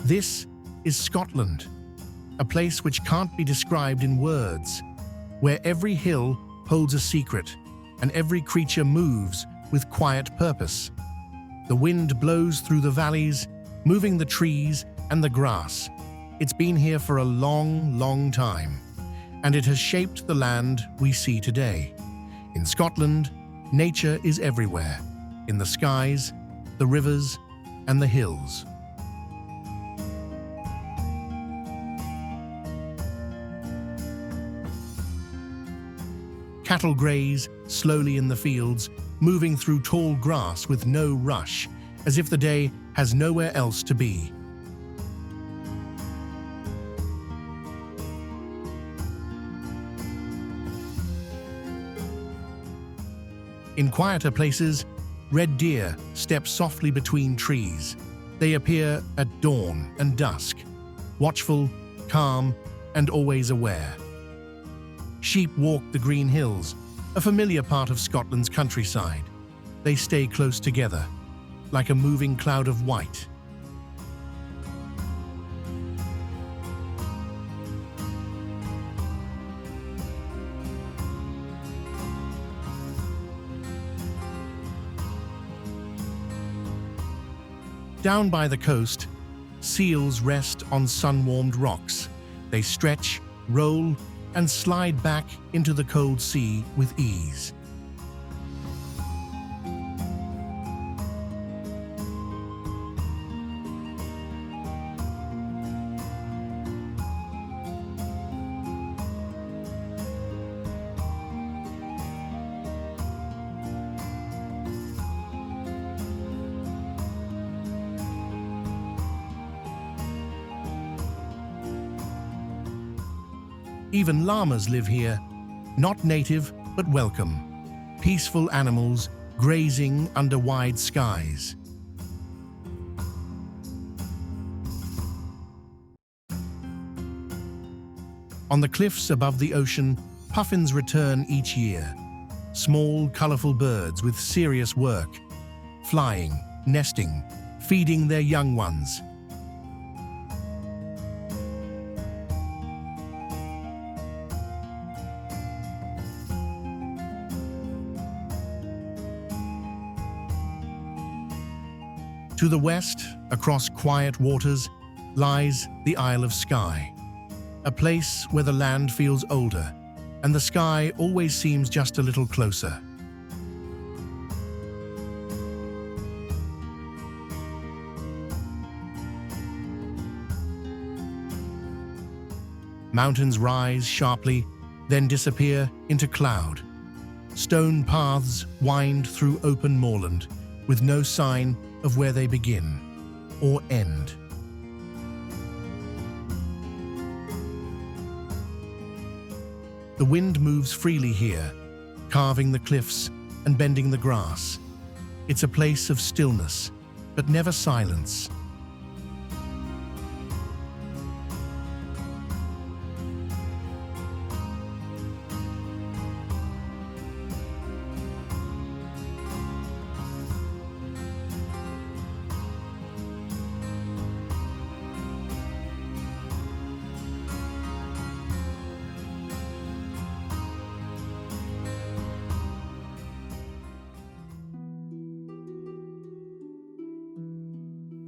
This is Scotland, a place which can't be described in words, where every hill holds a secret and every creature moves with quiet purpose. The wind blows through the valleys, moving the trees and the grass. It's been here for a long, long time, and it has shaped the land we see today. In Scotland, nature is everywhere, in the skies, the rivers, and the hills. Cattle graze slowly in the fields, moving through tall grass with no rush, as if the day has nowhere else to be. In quieter places, red deer step softly between trees. They appear at dawn and dusk, watchful, calm, and always aware. Sheep walk the green hills, a familiar part of Scotland's countryside. They stay close together, like a moving cloud of white. Down by the coast, seals rest on sun-warmed rocks. They stretch, roll, and slide back into the cold sea with ease. Even llamas live here, not native but welcome. Peaceful animals grazing under wide skies. On the cliffs above the ocean, puffins return each year. Small, colorful birds with serious work, flying, nesting, feeding their young ones. To the west, across quiet waters, lies the Isle of Skye, a place where the land feels older and the sky always seems just a little closer. Mountains rise sharply, then disappear into cloud. Stone paths wind through open moorland, with no sign of where they begin or end. The wind moves freely here, carving the cliffs and bending the grass. It's a place of stillness, but never silence.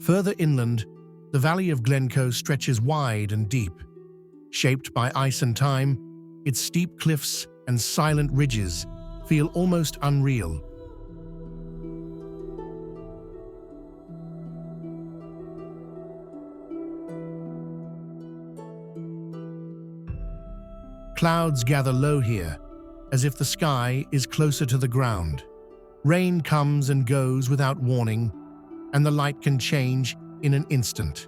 Further inland, the Valley of Gleno stretches wide and deep. Shaped by ice and time, its steep cliffs and silent ridges feel almost unreal. Clouds gather low here, as if the sky is closer to the ground. Rain comes and goes without warning, and the light can change in an instant.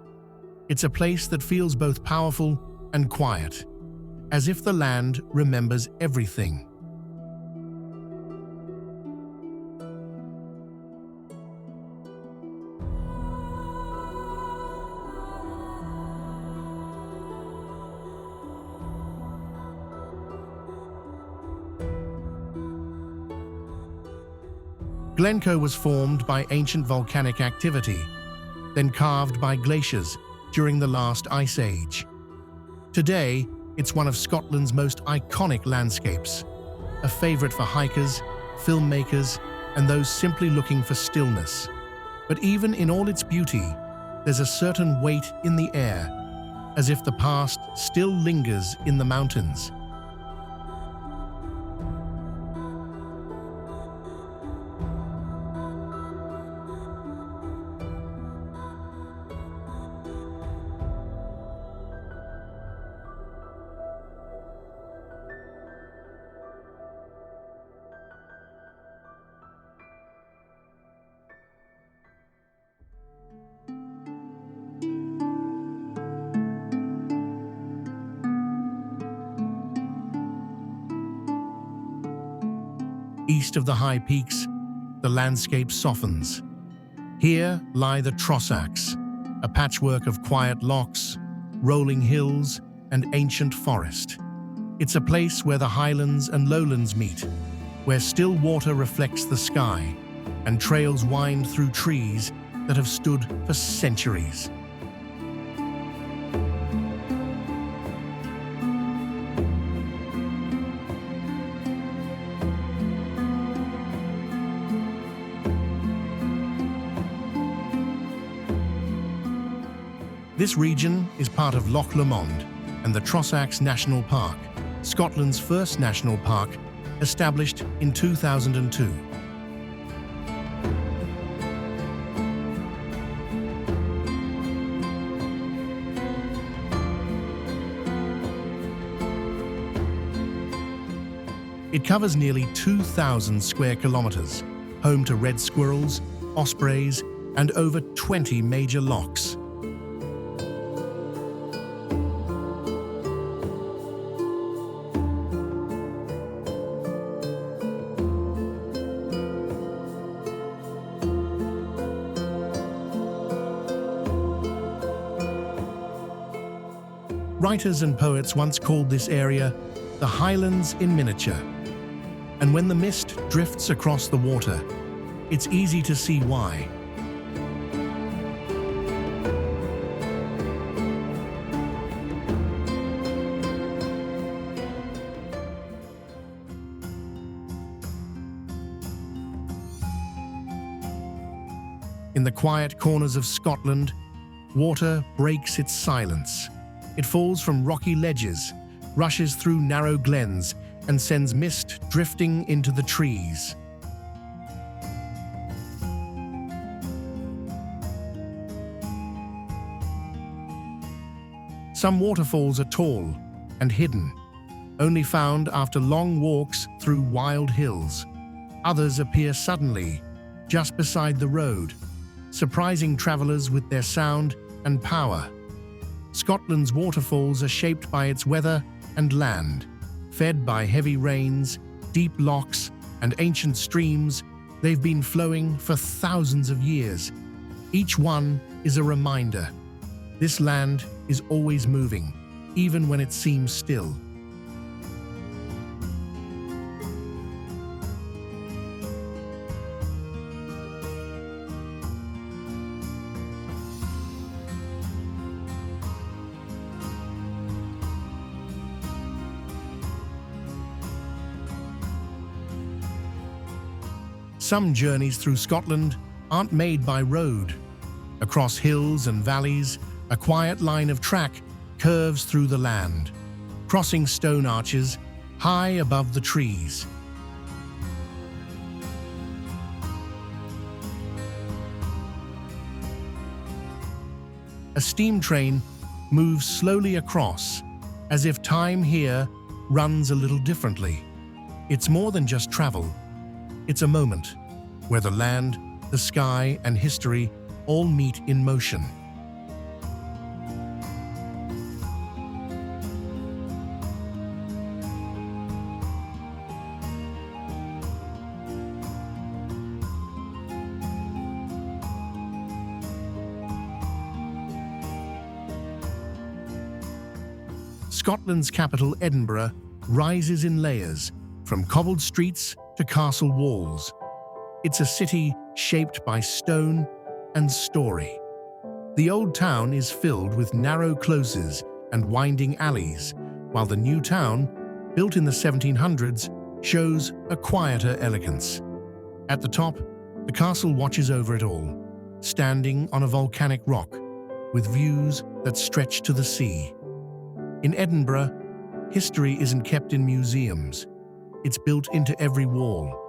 It's a place that feels both powerful and quiet, as if the land remembers everything. Gleno was formed by ancient volcanic activity, then carved by glaciers during the last ice age. Today, it's one of Scotland's most iconic landscapes, a favorite for hikers, filmmakers, and those simply looking for stillness. But even in all its beauty, there's a certain weight in the air, as if the past still lingers in the mountains. East of the high peaks, the landscape softens. Here lie the Trossachs, a patchwork of quiet lochs, rolling hills, and ancient forest. It's a place where the Highlands and Lowlands meet, where still water reflects the sky, and trails wind through trees that have stood for centuries. This region is part of Loch Lomond and the Trossachs National Park, Scotland's first national park, established in 2002. It covers nearly 2,000 square kilometers, home to red squirrels, ospreys, and over 20 major lochs. Writers and poets once called this area the Highlands in miniature. And when the mist drifts across the water, it's easy to see why. In the quiet corners of Scotland, water breaks its silence. It falls from rocky ledges, rushes through narrow glens, and sends mist drifting into the trees. Some waterfalls are tall and hidden, only found after long walks through wild hills. Others appear suddenly, just beside the road, surprising travelers with their sound and power. Scotland's waterfalls are shaped by its weather and land. Fed by heavy rains, deep lochs, and ancient streams, they've been flowing for thousands of years. Each one is a reminder. This land is always moving, even when it seems still. Some journeys through Scotland aren't made by road. Across hills and valleys, a quiet line of track curves through the land, crossing stone arches high above the trees. A steam train moves slowly across, as if time here runs a little differently. It's more than just travel. It's a moment where the land, the sky, and history all meet in motion. Scotland's capital, Edinburgh, rises in layers, from cobbled streets to castle walls. It's a city shaped by stone and story. The old town is filled with narrow closes and winding alleys, while the new town, built in the 1700s, shows a quieter elegance. At the top, the castle watches over it all, standing on a volcanic rock, with views that stretch to the sea. In Edinburgh, history isn't kept in museums. It's built into every wall.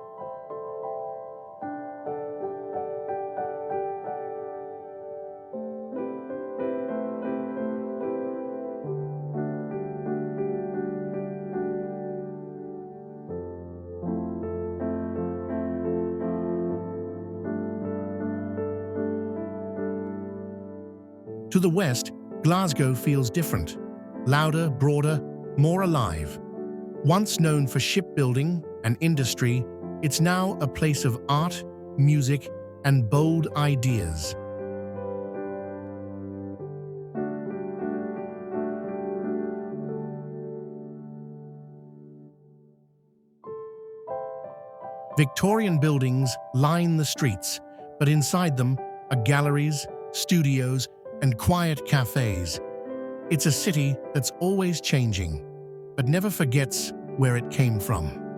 To the west, Glasgow feels different, louder, broader, more alive. Once known for shipbuilding and industry, it's now a place of art, music, and bold ideas. Victorian buildings line the streets, but inside them are galleries, studios, and quiet cafes. It's a city that's always changing, but never forgets where it came from.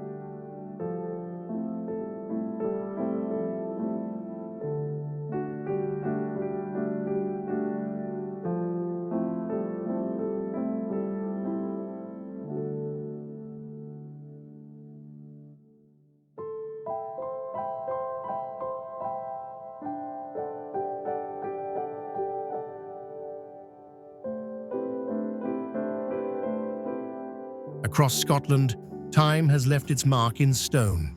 Across Scotland, time has left its mark in stone.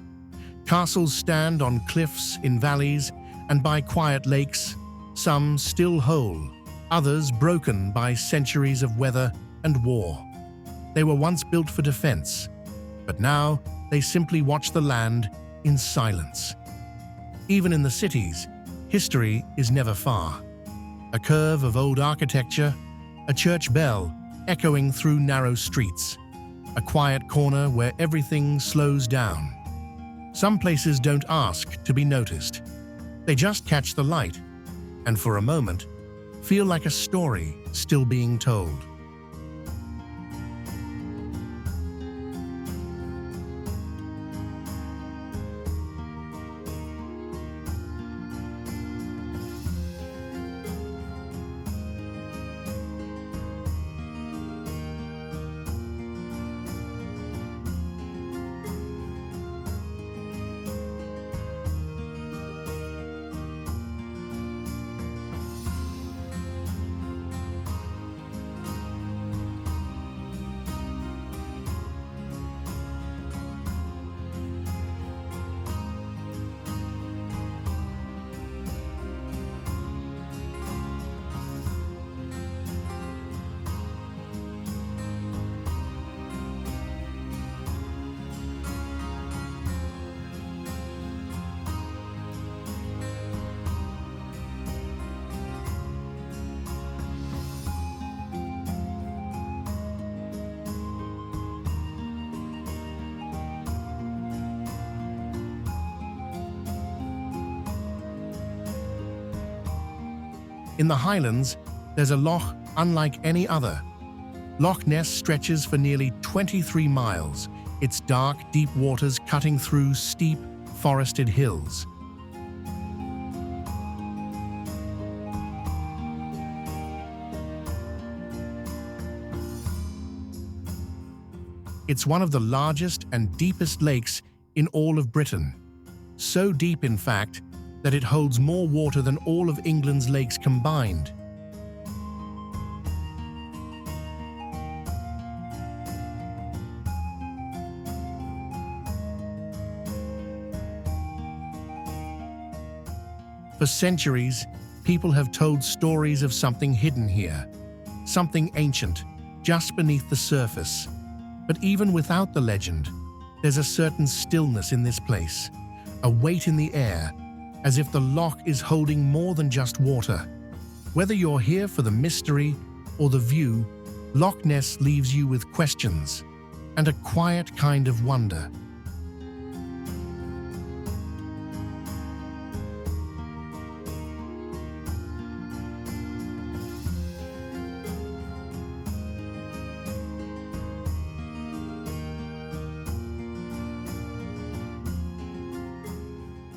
Castles stand on cliffs, in valleys, and by quiet lakes, some still whole, others broken by centuries of weather and war. They were once built for defense, but now they simply watch the land in silence. Even in the cities, history is never far. A curve of old architecture, a church bell echoing through narrow streets, a quiet corner where everything slows down. Some places don't ask to be noticed. They just catch the light, and for a moment, feel like a story still being told. In the Highlands, there's a loch unlike any other. Loch Ness stretches for nearly 23 miles, its dark, deep waters cutting through steep, forested hills. It's one of the largest and deepest lakes in all of Britain. So deep, in fact, that it holds more water than all of England's lakes combined. For centuries, people have told stories of something hidden here, something ancient, just beneath the surface. But even without the legend, there's a certain stillness in this place, a weight in the air, as if the loch is holding more than just water. Whether you're here for the mystery or the view, Loch Ness leaves you with questions and a quiet kind of wonder.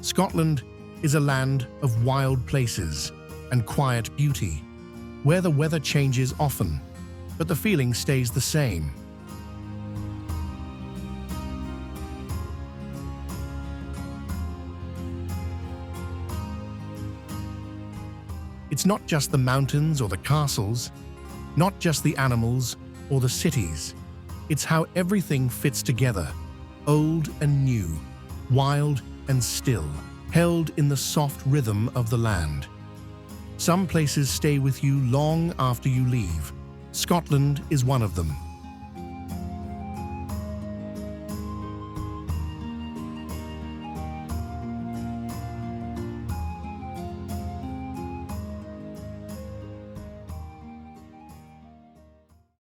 Scotland is a land of wild places and quiet beauty, where the weather changes often, but the feeling stays the same. It's not just the mountains or the castles, not just the animals or the cities. It's how everything fits together, old and new, wild and still, held in the soft rhythm of the land. Some places stay with you long after you leave. Scotland is one of them.